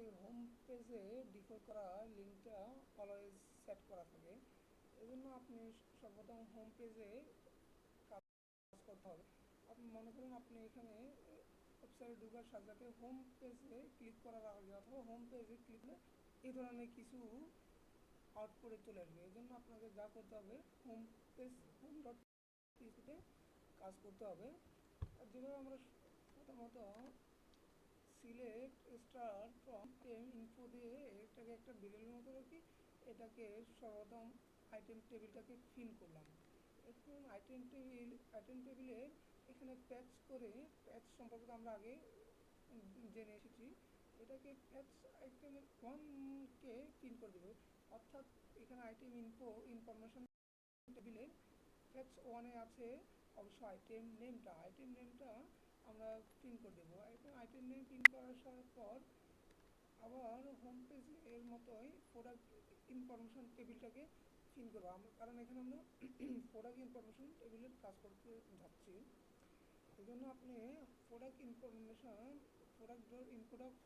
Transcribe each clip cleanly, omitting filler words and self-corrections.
এই হোম পেজে ডিফল্ট করা লিঙ্কটা অলওয়েজ সেট করা থাকে। এজন্য আপনি সর্বপ্রথম হোম পেজে কাজ করতে হবে। আপনি মনে করুন আপনি এখানে ওয়েবসাইটে ঢোকার সাথে সাথে হোম পেজে ক্লিক করার আগে অথবা হোম পেজে ক্লিক করলে এই ধরনের কিছু আউটপুটে চলে আসবে। এই জন্য আপনাকে যা করতে হবে, হোম পেজ হোম ডট পিএইচপিতে কাজ করতে হবে। আর যেভাবে আমরা প্রথমত সিলেক্ট স্টার্ট ফ্রম ইনফো দিয়ে এটাকে একটা বিড়ালের মতো রাখি, এটাকে সর্বপ্রথম আইটেম টেবিলটাকে ফিল করলাম। এখন আইটেম টেবিলের এখানে প্যাচ করে, প্যাচ সম্পর্কে আমরা আগে জেনে এসেছি, এটাকে প্যাচ আইটেম 1কে পিন করে দেবো। অর্থাৎ এখানে আইটেম ইনফরমেশন টেবিলের প্যাচ 1-এ আছে অবশ্য আইটেম নেমটা আমরা পিন করে দেবো। এখন আইটেম নেম পিন করার পর আবার হোম পেজ এর মতোই প্রোডাক্ট ইনফরমেশন টেবিলটাকে পিন করবো আমরা, কারণ এখানে আমরা প্রোডাক্ট ইনফরমেশন টেবিলের কাজ করতে যাচ্ছি। এই জন্য আপনি প্রোডাক্ট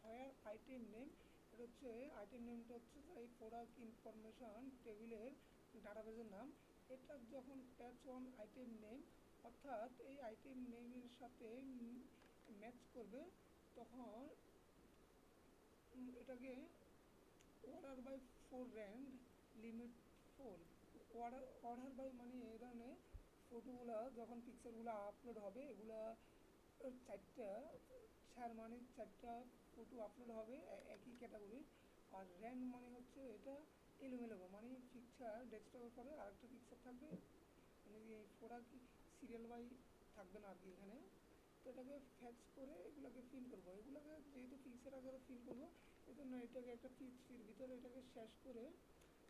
হোয়ার আইটেম নেম, এটা হচ্ছে আইটেম নেমটা হচ্ছে এই প্রোডাক্ট ইনফরমেশন টেবিলের ডাটাবেজের নাম। এটা যখন প্যাচ 1 আইটেম নেম অর্থাৎ এই আইটেম নেমের সাথে ম্যাচ করবে, তখন এটাকে order by four rand limit 4 order by মানে এই ধরনের ফটোগুলো যখন পিকচারগুলো আপলোড হবে, এগুলা চারটা ফটো আপলোড হবে একই ক্যাটাগরির। আর র্যান্ড মানে হচ্ছে এটা এলোমেলো, মানে পিকচার ডেস্কটপের পরে আরেকটা পিকচার থাকবে, মানে এই প্রোডাক্ট সিরিয়াল বাই থাকবে না আর কি এখানে। তো এটাকে ফ্যাচ করে এগুলোকে ফিল করবো। এগুলোকে যেহেতু পিক্সের আকারে ফিল করবো, এই জন্য এটাকে একটা পিএইচপির ভিতরে এটাকে শেষ করে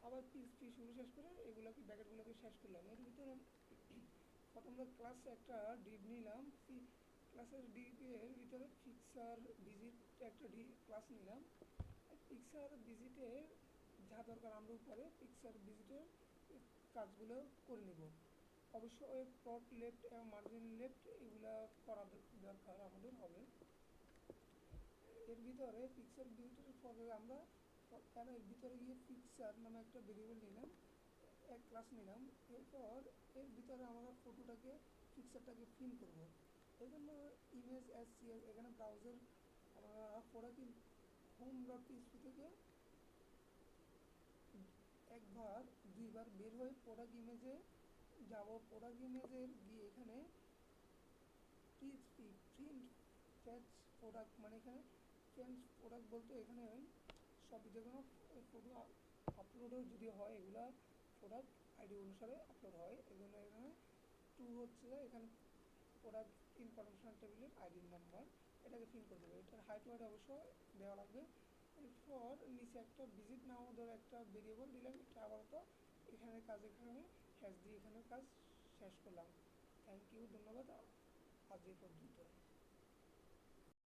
আবার পিএইচপি শেষ করে এগুলোকে ব্যাকেটগুলোকে শেষ করলাম। এর ভিতরে প্রথম ক্লাস একটা ডিভ নিলাম, ক্লাসের ডিভের ভিতরে পিকচার ভিজিট একটা ক্লাস নিলাম। পিকচার ভিজিটের যা দরকার আমরা উপরে পিকচার ভিজিটের কাজগুলো করে নেব। অবশ্যই টপ লেফট এবং মার্জিন লেফট এগুলা করা দরকার আমাদের হবে। এর ভিতরে পিকচার ভিজিটের পরে আমরা এর ভিতরে গিয়ে পিকচার নামে একটা ভেরিয়েবল নিলাম, এক ক্লাস নিলাম। এরপর এর ভিতরে আমরা ফটোটাকে পিকচারটাকে পিন করব। এই জন্য ইমেজ এসসিএস এখানে ব্রাউজার আমরা প্রোডাক্ট হোম ডট পিএইচপি থেকে দুইবার বের হয়ে প্রোডাক্ট ইমেজে যাব। প্রোডাক্ট ইমেজের গিয়ে এখানে পিএইচপি প্রিন্ট ফ্যাচ প্রোডাক্ট, মানে এখানে ফ্রেন্স প্রোডাক্ট বলতে এখানে সব যে কোনো ফটো আপলোডও যদি হয় এগুলা প্রোডাক্ট আইডি অনুসারে আপলোড হয়। এই জন্য এখানে 2 হচ্ছে এখানে প্রোডাক্ট ইনফরমেশন টেবিলের আইডির নাম্বার, এটাকে ফিল করে দেবো। এটার হাইট ওয়াইট অবশ্য দেওয়া লাগবে। এরপর নিচে একটা ভিজিট নাও ধরে একটা ভেরিয়েবল দিলাম, এটা আপাতত এখানে হ্যাশ দিয়ে এখানে কাজ শেষ করলাম। থ্যাংক ইউ, ধন্যবাদ আজ এই পর্যন্ত।